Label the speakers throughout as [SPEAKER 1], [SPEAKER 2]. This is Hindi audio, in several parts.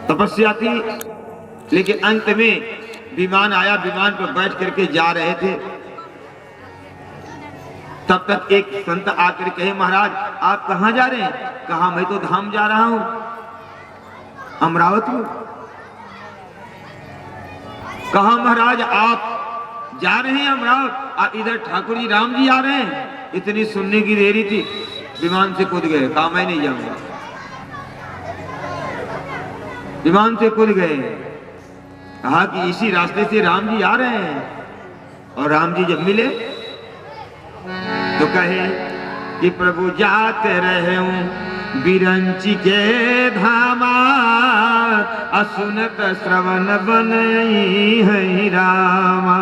[SPEAKER 1] तपस्या थी, लेकिन अंत में विमान आया, विमान पर बैठ करके जा रहे थे। तब तक एक संत आकर कहे, महाराज आप कहाँ जा रहे हैं? कहा मैं तो धाम जा रहा हूं, अमरावती। कहा महाराज आप जा रहे हैं अमरावती, इधर ठाकुर जी राम जी आ रहे हैं। इतनी सुनने की देरी थी, विमान से कूद गए। कहा मैं नहीं जाऊंगा। विमान से कूद गए। कहा कि इसी रास्ते से राम जी आ रहे हैं। और राम जी जब मिले तो कहे कि प्रभु जाते रहे हूं बिरंची के धामा, असुनत श्रवण बन है रामा।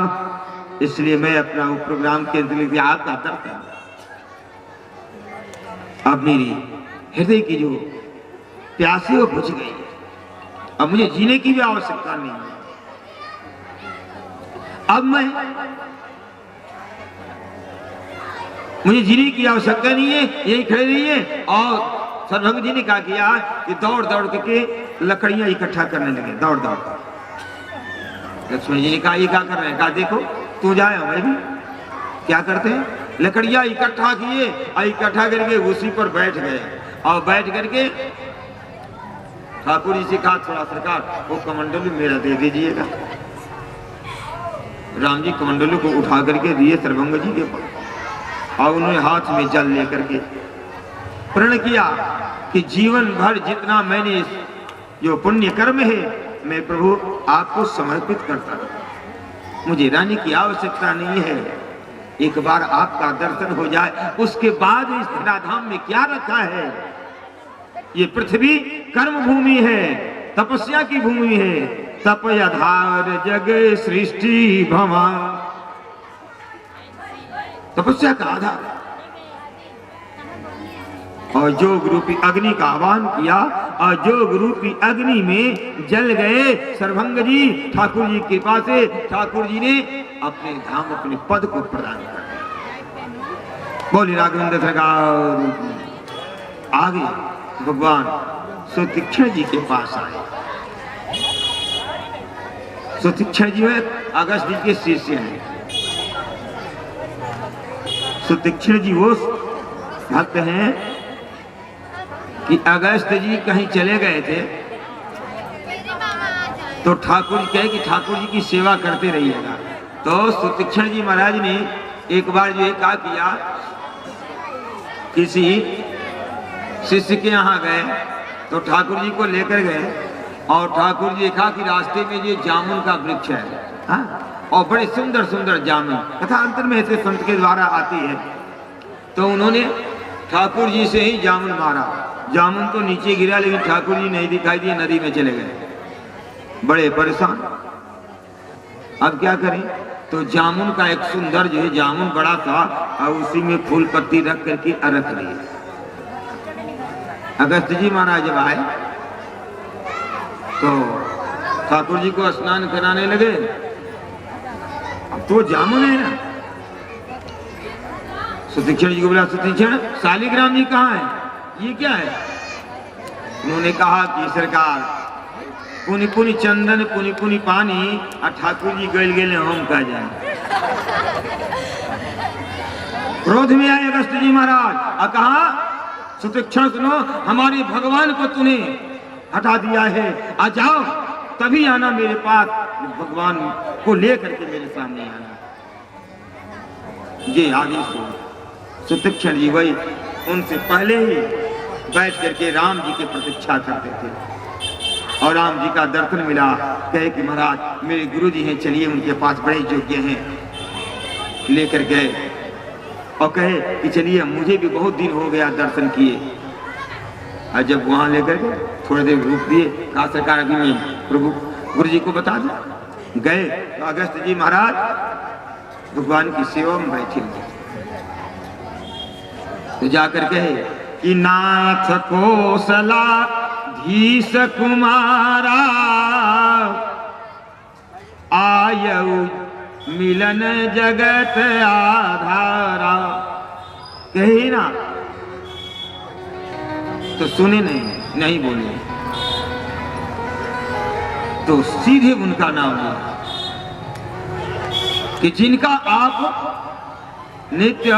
[SPEAKER 1] इसलिए मैं अपना प्रोग्राम केंद्र लिया आपका दर्शन। अब मेरी हृदय की जो प्यास है वो बुझ गई। अब मुझे जीने की भी आवश्यकता नहीं है। अब मुझे जीने की आवश्यकता नहीं है, यही खड़े रहिए। और सर्वभंग जी ने क्या किया कि दौड़ दौड़ करके लकड़ियां इकट्ठा करने लगे, दौड़ दौड़। लक्ष्मण जी ने कहा ये क्या कर रहे हैं? कहा देखो तू जाए, मैं भी क्या करते हैं, लकड़ियां इकट्ठा किए और इकट्ठा करके उसी पर बैठ गए। और बैठ करके ठाकुर जी से कहा थोड़ा सरकार वो कमंडलू मेरा दे दीजिएगा। राम जी कमंडलू को उठा करके दिए सर्वभंग जी के पास। और उन्होंने हाथ में जल लेकर के प्रण किया कि जीवन भर जितना मैंने जो पुण्य कर्म है मैं प्रभु आपको समर्पित करता हूं। मुझे रानी की आवश्यकता नहीं है, एक बार आपका दर्शन हो जाए, उसके बाद इस धराधाम में क्या रखा है। ये पृथ्वी कर्म भूमि है, तपस्या की भूमि है। तप आधार जग सृष्टि भवा, तपस्या का आधार। और जोग रूपी अग्नि का आह्वान किया और जोग रूपी अग्नि में जल गए सर्वभंग जी। ठाकुर जी की कृपा से ठाकुर जी ने अपने धाम अपने पद को प्रदान कर दिया। बोली राघवेंद्र सरकार। आगे भगवान सुतीक्षण जी के पास आए। सुतीक्षण जी में अगस्त जी के शिष्य हैं। सुतीक्षण जी वो भक्त हैं कि अगस्त जी कहीं चले गए थे तो ठाकुर जी कहे कि ठाकुर जी की सेवा करते रहिएगा। तो सुतीक्षण जी महाराज ने एक बार जो क्या किया, किसी शिष्य के यहाँ गए तो ठाकुर जी को लेकर गए और ठाकुर जी देखा कि रास्ते में ये जामुन का वृक्ष है, हाँ? और बड़े सुंदर सुंदर जामुन तथा अंतर में ऐसे संत के द्वारा आती है। तो उन्होंने ठाकुर जी से ही जामुन मारा। जामुन तो नीचे गिरा लेकिन ठाकुर जी नहीं दिखाई दिए, नदी में चले गए। बड़े परेशान, अब क्या करें। तो जामुन का एक सुंदर जो है जामुन बड़ा था और उसी में फूल पत्ती रख करके रख लिए। अगस्त जी महाराज जब आए तो ठाकुर जी को स्नान कराने लगे। तो जामुन है ना। सुतीक्षण जी को बोला, सुतीक्षण शालिग्राम जी कहाँ है, ये क्या है? उन्होंने कहा कि सरकार पुनि पुनि चंदन पुनि पुनि पानी और ठाकुर जी गल गए हम कह जाए। क्रोध में आए अगस्त जी महाराज और कहा, सुतीक्षण सुनो, हमारे भगवान को तूने हटा दिया है, आ जाओ तभी आना मेरे पास, भगवान को लेकर के मेरे सामने आना। ये आगे सुतीक्षण जी वही उनसे पहले ही बैठ करके राम जी की प्रतीक्षा करते थे और राम जी का दर्शन मिला। कहे कि महाराज मेरे गुरु जी हैं, चलिए उनके पास बड़े योग्य हैं। लेकर गए और कहे कि चलिए मुझे भी बहुत दिन हो गया दर्शन किए। और जब वहां लेकर गए थोड़ी देर रुक दिए, कहा सरकार अभी मैं प्रभु गुरु जी को बता दो। गए तो अगस्त जी महाराज भगवान की सेवा में बैठे हुए। तो जाकर कहे कि नाथ कौशला धीश कुमारा आयु मिलन जगत आधारा। कहे ना तो सुने नहीं बोले। तो सीधे उनका नाम लिया कि जिनका आप नित्य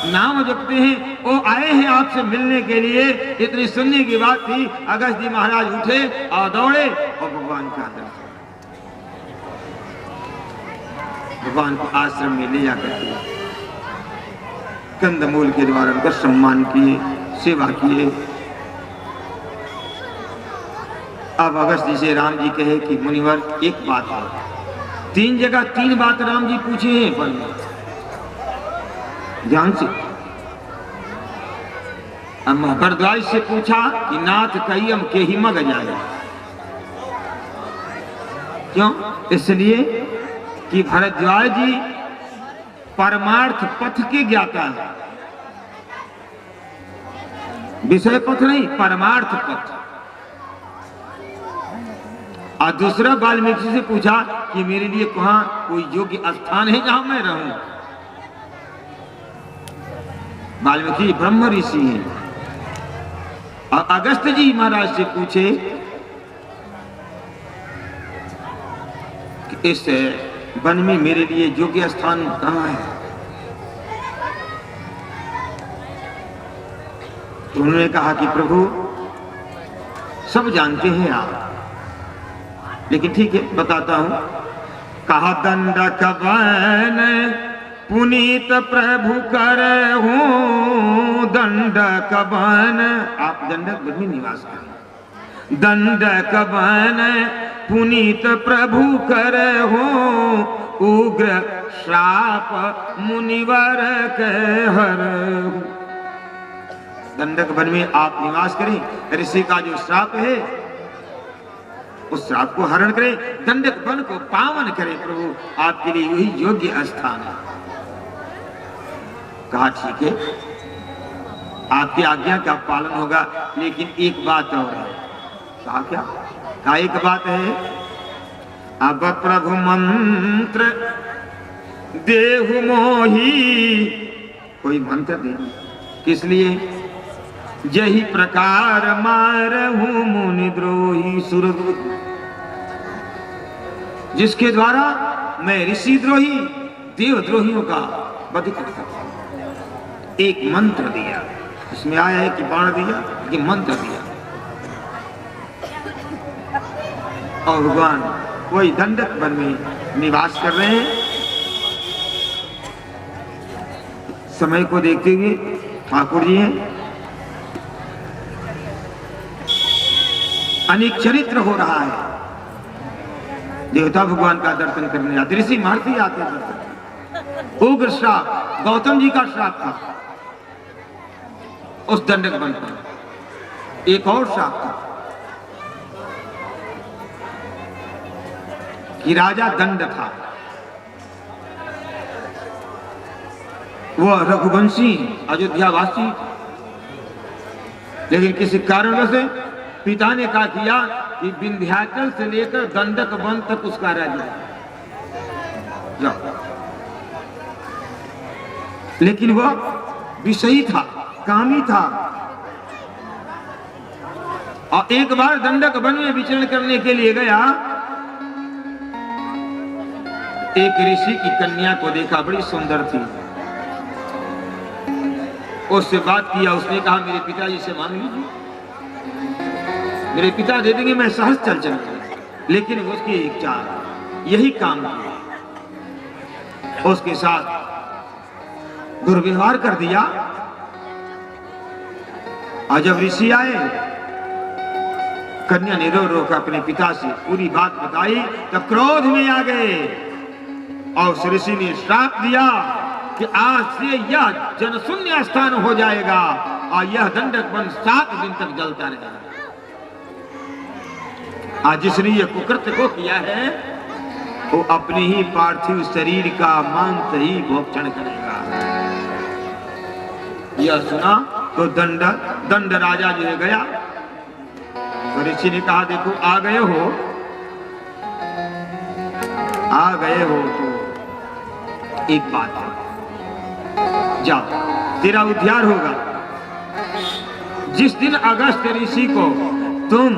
[SPEAKER 1] नाम जपते हैं वो आए हैं आपसे मिलने के लिए। इतनी सुनने की बात थी, अगस्त जी महाराज उठे और दौड़े और भगवान का दर्शन, भगवान को आश्रम में ले जाकर के कंदमूल के द्वारा उनका सम्मान किए, सेवा किए। अब अगस्त जी से राम जी कहे कि मुनिवर एक बात है, 3 जगह 3 बात राम जी पूछे हैं वन में, ध्यान से। अब भरद्वाज से पूछा कि नाथ कईम के ही मग जाए, क्यों? इसलिए कि भरद्वाज जी परमार्थ पथ के ज्ञाता है, विषय पथ नहीं, परमार्थ पथ। और दूसरा वाल्मीकि से पूछा कि मेरे लिए कहां कोई योग्य स्थान है जहां मैं रहूं। वाल्मीकि ब्रह्म ऋषि हैं। और अगस्त जी महाराज से पूछे कि इस वन में मेरे लिए योग्य स्थान कहां है। तो उन्होंने कहा कि प्रभु सब जानते हैं आप, लेकिन ठीक है बताता हूं। कहा दंडक वन पुनीत प्रभु करहूं, दंडक वन, आप दंडक वन में निवास करें। दंडक वन पुनीत प्रभु करहूं, उग्र श्राप मुनिवर के हरहूं। दंडक वन में आप निवास करें, ऋषि का जो श्राप है उस श्राप को हरण करें, दंडक वन को पावन करें प्रभु, आपके लिए वही योग्य स्थान है। कहा ठीक है, आपकी आज्ञा का पालन होगा, लेकिन एक बात और है। कहा क्या? कहा एक बात है, अब प्रभु मंत्र देहु मोही, कोई मंत्र दे। किस लिए? यही प्रकार मारहूं मुनि द्रोही सुरद्रोही, जिसके द्वारा मैं ऋषि द्रोही देवद्रोहियों का वध कर सकता। एक मंत्र दिया, इसमें आया है कि बाण दिया, कि मंत्र दिया। और भगवान वही दंडक वन में निवास कर रहे हैं। समय को देखते हुए ठाकुर जी हैं, अनेक चरित्र हो रहा है। देवता भगवान का दर्शन करने आते, ऋषि महर्षि आते दर्शन। उग्र श्राप, गौतम जी का श्राप था उस दंडक वन पर। एक और श्राप था कि राजा दंड था, वह रघुवंशी अयोध्यावासी, लेकिन किसी कारण से पिता ने कहा किया कि विंध्याचल से लेकर दंडक वन तक उसका राज्य जाओ। लेकिन वह विषयी था, कामी था, और एक बार दंडक वन में विचरण करने के लिए गया। एक ऋषि की कन्या को देखा, बड़ी सुंदर थी। उससे बात किया, उसने कहा मेरे पिताजी से मांग लीजिए, मेरे पिता दे देंगे, मैं सहज चल चलूंगा। लेकिन उसकी इच्छा यही काम किया, उसके साथ दुर्व्यवहार कर दिया। और जब ऋषि आए, कन्या ने रो रो कर अपने पिता से पूरी बात बताई, तो क्रोध में आ गए और उस ऋषि ने श्राप दिया कि आज से यह जनशून्य स्थान हो जाएगा और यह दंडक वन 7 दिन तक जलता रहेगा। आज जिसने यह कुकृत्य को किया है वो अपने ही पार्थिव शरीर का मांस ही भोक्षण करेगा। यह सुना तो दंड राजा जो है गया, तो ऋषि ने कहा देखो आ गए हो तो एक बात है, जाओ तेरा उद्धार होगा। जिस दिन अगस्त ऋषि को तुम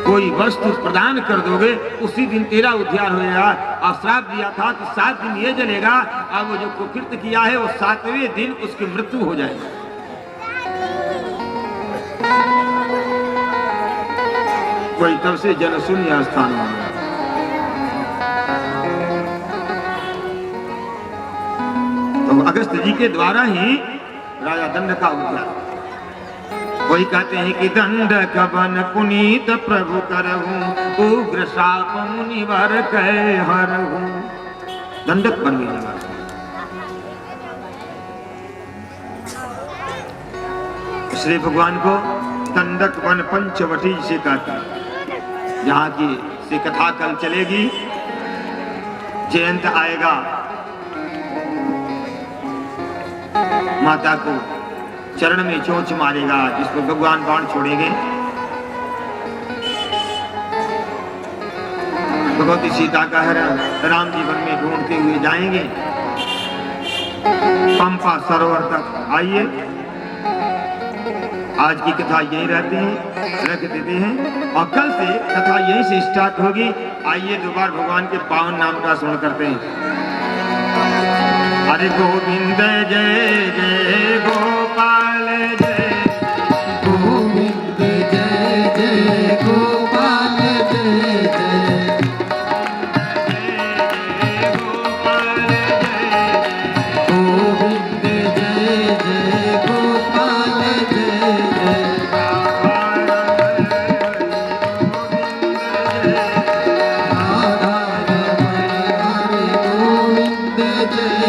[SPEAKER 1] कोई वस्तु प्रदान कर दोगे उसी दिन तेरा उद्धार होएगा। और श्राप दिया था कि 7 दिन ये जलेगा, और वो जो कुकृत्य किया है वो 7वें दिन उसकी मृत्यु हो जाएगी। कोई तब से जनशून्य स्थान हो गया। तो अगस्त जी के द्वारा ही राजा दंड का उद्धार। वही कहते हैं कि दंड कवन पुनीत प्रभु करहूं, उग्र शाप मुनिवर कह हरहूं। दंडक बन गई निवास। श्री भगवान को दंडक वन पंचवटी से कहते हैं। यहाँ की से कथा कल चलेगी, जयंत आएगा, माता को चरण में चोंच मारेगा, जिसको भगवान बाण छोड़ेंगे। भगवती सीता का हरण राम जी वन में ढूंढते हुए जाएंगे, पंपा सरोवर तक आइए। आज की कथा यही रहती है, रख देते हैं, और कल से कथा यहीं से स्टार्ट होगी। आइए दोबारा भगवान के पावन नाम का स्मरण करते हैं। हरे गोविंद जय जय गोपाल जय,
[SPEAKER 2] गोविंद जय जय गोपाल जय जय,
[SPEAKER 1] गोपाल जय,
[SPEAKER 2] गोविंद जय जय गोपाल जय जय, राधा रमण हरे गोविंद जय जय,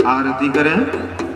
[SPEAKER 1] आरती करें।